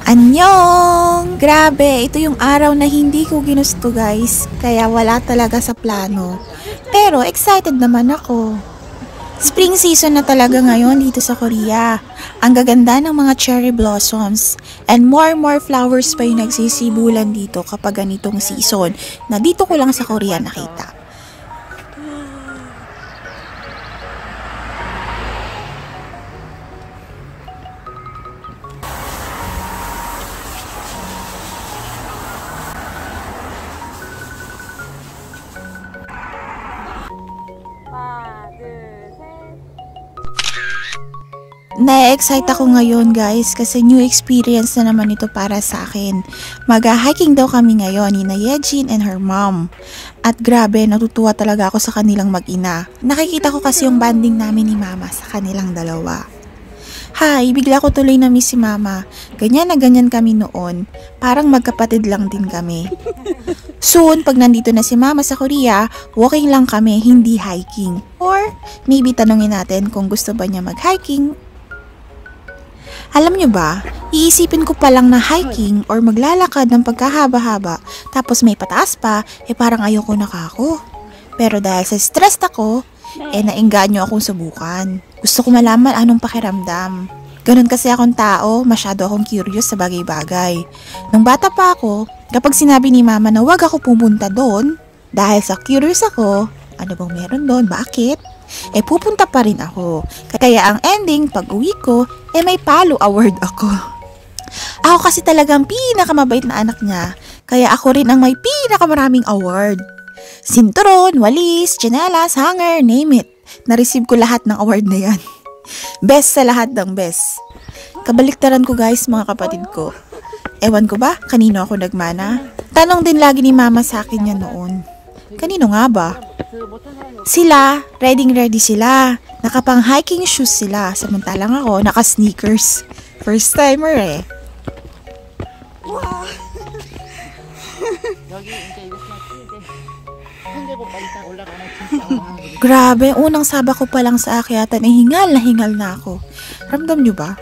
Annyeong! Grabe, ito yung araw na hindi ko ginusto guys, kaya wala talaga sa plano. Pero excited naman ako. Spring season na talaga ngayon dito sa Korea. Ang gaganda ng mga cherry blossoms and more flowers pa yung nagsisibulan dito kapag ganitong season na dito ko lang sa Korea nakita. Na-excite ako ngayon guys kasi new experience na naman ito para sa akin. Mag-hiking daw kami ngayon ni Yejin and her mom. At grabe, natutuwa talaga ako sa kanilang mag-ina. Nakikita ko kasi yung bonding namin ni mama sa kanilang dalawa. Hi, bigla ko tuloy na miss si mama. Ganyan na ganyan kami noon. Parang magkapatid lang din kami. Soon, pag nandito na si mama sa Korea, walking lang kami, hindi hiking. Or maybe tanungin natin kung gusto ba niya mag-hiking. Alam nyo ba, iisipin ko pa lang na hiking or maglalakad ng pagkahaba-haba tapos may pataas pa, parang ayoko na kako. Pero dahil sa stressed ako, naengganyo akong subukan. Gusto ko malaman anong pakiramdam. Ganun kasi akong tao, masyado akong curious sa bagay-bagay. Nung bata pa ako, kapag sinabi ni mama na wag ako pumunta doon, dahil sa curious ako, ano bang meron doon, bakit? Pupunta pa rin ako. Kaya ang ending, pag uwi ko, may palo award ako. Ako kasi talagang pinakamabait na anak niya. Kaya ako rin ang may pinakamaraming award. Sinturon, walis, tsinelas, hanger, name it. Na-receive ko lahat ng award na yan. Best sa lahat ng best. Kabaliktaran ko guys mga kapatid ko. Ewan ko ba, kanino ako nagmana? Tanong din lagi ni mama sa akin yan noon. Kanino nga ba? Sila, ready sila. Nakapang hiking shoes sila. Samantalang ako, naka-sneakers. First timer Grabe, unang saba ko pa lang sa akyatan, hingal na ako. Ramdam nyo ba?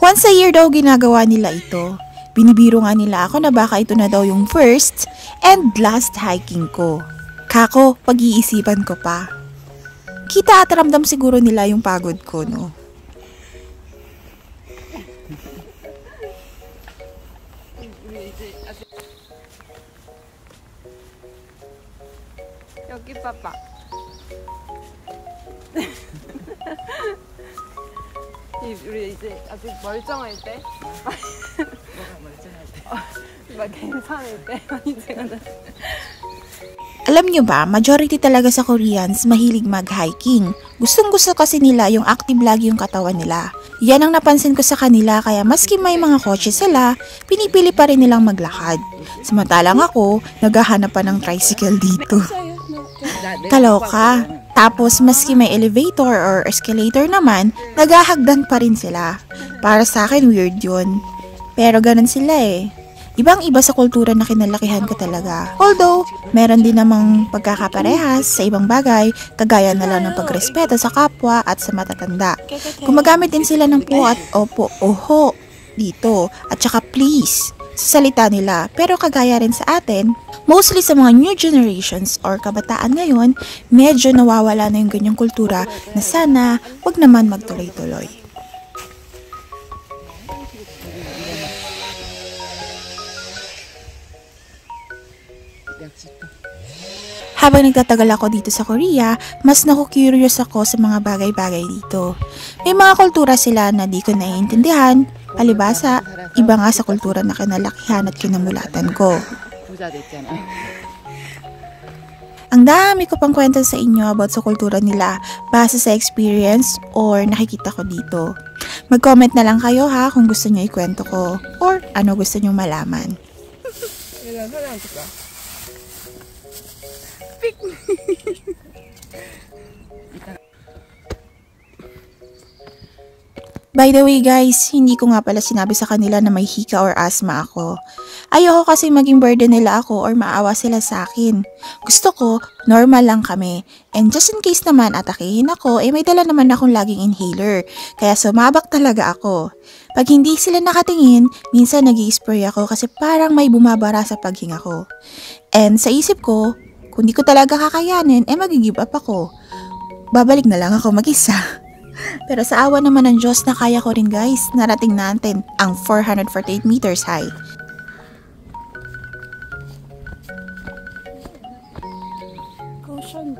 Once a year daw ginagawa nila ito. Binibiro nga nila ako na baka ito na daw yung first and last hiking ko. Kako, pag-iisipan ko pa. Kita at ramdam siguro nila yung pagod ko, no? 여기 봐봐. 우리 이제 아직 멀쩡할 때? 뭐가 멀쩡할 때? 막 괜찮을 때? Alam nyo ba, majority talaga sa Koreans mahilig mag-hiking. Gustong-gusto kasi nila yung active lagi yung katawan nila. Yan ang napansin ko sa kanila kaya maski may mga kotse sila, pinipili pa rin nilang maglakad. Samantalang ako, naghahanap pa ng tricycle dito. Kaloka. Tapos maski may elevator or escalator naman, naghahagdan pa rin sila. Para sa akin weird yun. Pero ganun sila Ibang-iba sa kultura na kinalakihan ko talaga. Although, meron din namang pagkakaparehas sa ibang bagay, kagaya na lang ng pagrespeto sa kapwa at sa matatanda. Gumagamit din sila ng po at opo, oho dito, at saka please sa salita nila. Pero kagaya rin sa atin, mostly sa mga new generations or kabataan ngayon, medyo nawawala na yung ganyang kultura na sana wag naman magtuloy-tuloy. Habang nagtatagal ako dito sa Korea, mas naku-curious ako sa mga bagay-bagay dito. May mga kultura sila na di ko naiintindihan, palibasa, iba nga sa kultura na kinalakihan at kinamulatan ko. Ang dami ko pang kwento sa inyo about sa kultura nila base sa experience or nakikita ko dito. Mag-comment na lang kayo ha kung gusto nyo ikwento ko or ano gusto nyo malaman. By the way guys, hindi ko nga pala sinabi sa kanila na may hika or asthma ako. Ayoko kasi maging burden nila ako or maawa sila sa akin. Gusto ko, normal lang kami. And just in case naman atakihin ako, may dala naman akong laging inhaler. Kaya sumabak talaga ako. Pag hindi sila nakatingin, minsan nag-i-spray ako kasi parang may bumabara sa paghinga ko. And sa isip ko, kung di ko talaga kakayanin, mag-give up ako. Babalik na lang ako mag-isa. Pero sa awa naman ng Diyos na kaya ko rin guys, narating natin ang 448 meters high. Caution.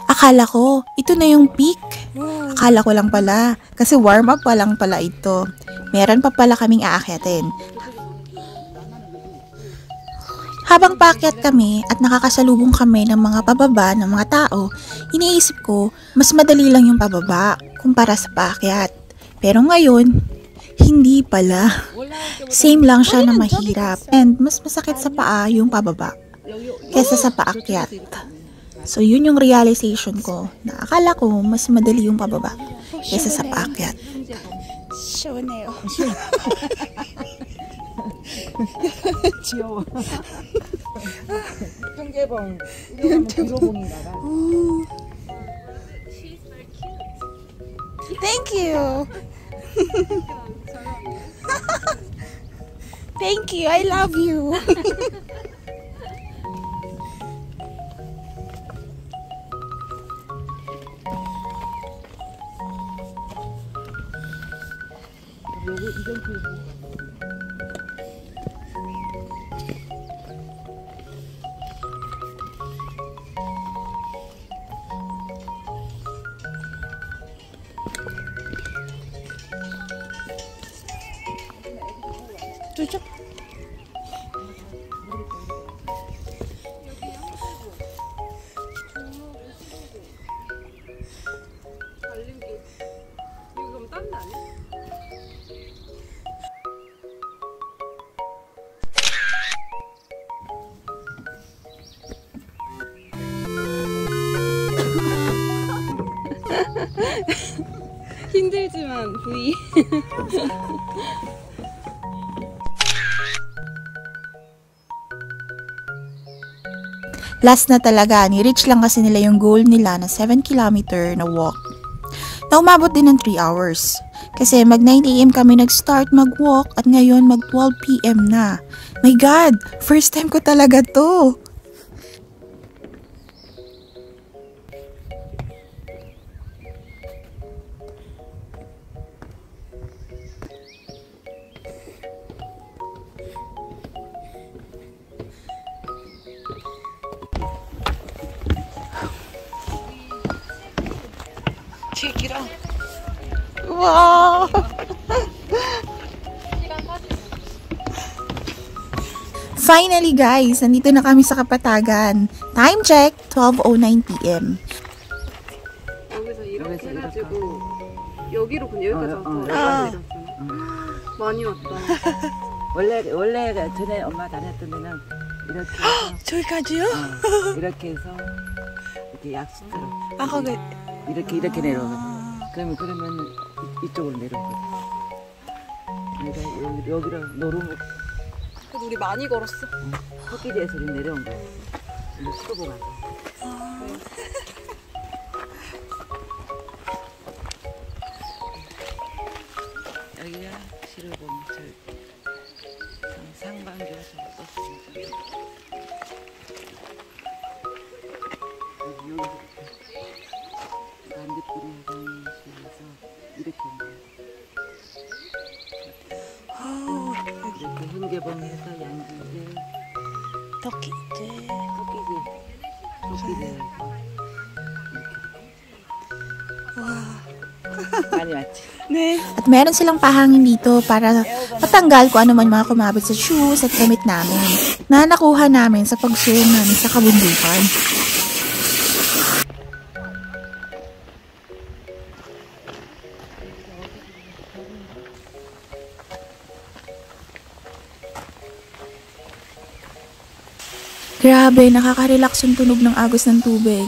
Akala ko, ito na yung peak. Akala ko lang pala, kasi warm up pa lang pala ito. Meron pa pala kaming aakyatin. Habang paakyat kami at nakakasalubong kami ng mga pababa ng mga tao, iniisip ko, mas madali lang yung pababa kumpara sa paakyat. Pero ngayon, hindi pala. Same lang siya na mahirap and mas masakit sa paa yung pababa kesa sa paakyat. So yun yung realization ko na akala ko mas madali yung pababa kesa sa paakyat. 시원해요. 귀여워. 상계봉 이거 하면 기로봉인가 봐. Thank you. Thank you. I love you. 여기 이정표 저쪽. 달림길. 이거 그럼 딴 데 아니야? 힘들지만 V. Last na talaga, ni-reach lang kasi nila yung goal nila na 7 kilometer na walk. Na umabot din ng 3 hours. Kasi mag 9 AM kami nag-start mag-walk at ngayon mag 12 PM na. My God! First time ko talaga to! Check it out. Wow! Finally guys, nandito na kami sa Kapatagan. Time check, 12:09 PM. 여기서 이렇게 해가지고 여기로 그냥 여기까지 어, 왔어. 어. 많이 왔다. 원래 전에 엄마 다녔던 데는 이렇게 해서 저기까지요? 이렇게 해서 이렇게 약수처럼 아까 그 이렇게 내려오거든. 그러면 이쪽으로 내려오거든. 내가 여기로 노루목 그래도 우리 많이 걸었어. 코끼리에서 내려온 거야. 이제 수도보 가서. 여기가 시루봉 상반교에서 버스 반딧불이 화장실에서 이렇게 이렇게 훈계봉에서 양주제 토끼제 토끼지 많이 왔지. 네. At meron silang pahangin dito para matanggal kung ano man mga kumabit sa shoes at damit namin na nakuha namin sa pagsuong namin sa kabundukan. Grabe, nakaka-relax yung tunog ng agos ng tubig.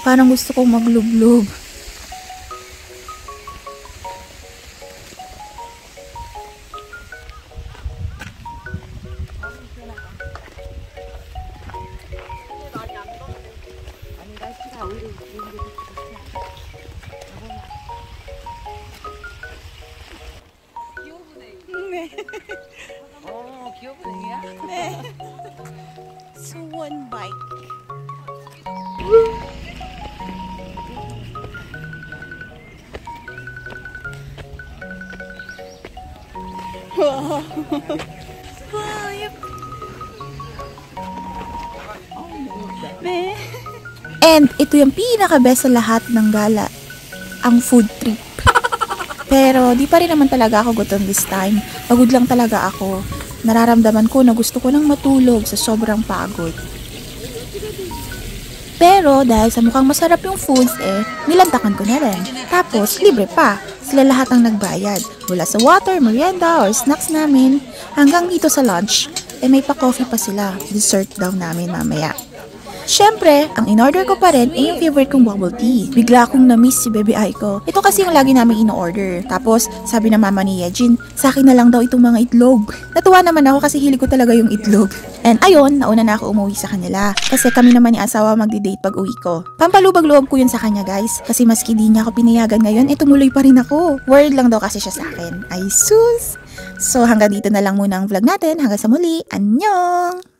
Parang gusto kong maglublob. 아니 날씨가 오히려 이런 게 더 좋다. 기어분행이야? Suwon bike. 네. And ito yung pinaka-best sa lahat ng gala, ang food trip. Pero di pa rin naman talaga ako gutom this time. Pagod lang talaga ako. Nararamdaman ko na gusto ko nang matulog sa sobrang pagod. Pero dahil sa mukhang masarap yung foods nilantakan ko na rin. Tapos libre pa. Sila lahat ang nagbayad. Mula sa water, merienda, or snacks namin, hanggang dito sa lunch, may pa-coffee pa sila. Dessert daw namin mamaya. Siyempre, ang in-order ko pa rin yung favorite kong bubble tea. Bigla akong na-miss si Baby Aiko. Ito kasi yung lagi namin in-order. Tapos, sabi ng mama ni Yejin, sa akin na lang daw itong mga itlog. Natuwa naman ako kasi hilig ko talaga yung itlog. And ayun, nauna na ako umuwi sa kanila. Kasi kami naman ni asawa magdi-date pag uwi ko. Pampalubag-loob ko yun sa kanya guys. Kasi maski di niya ako pinayagan ngayon, tumuloy pa rin ako. Word lang daw kasi siya sa akin. Ay sus! So hanggang dito na lang muna ang vlog natin. Hanggang sa muli. Annyeong!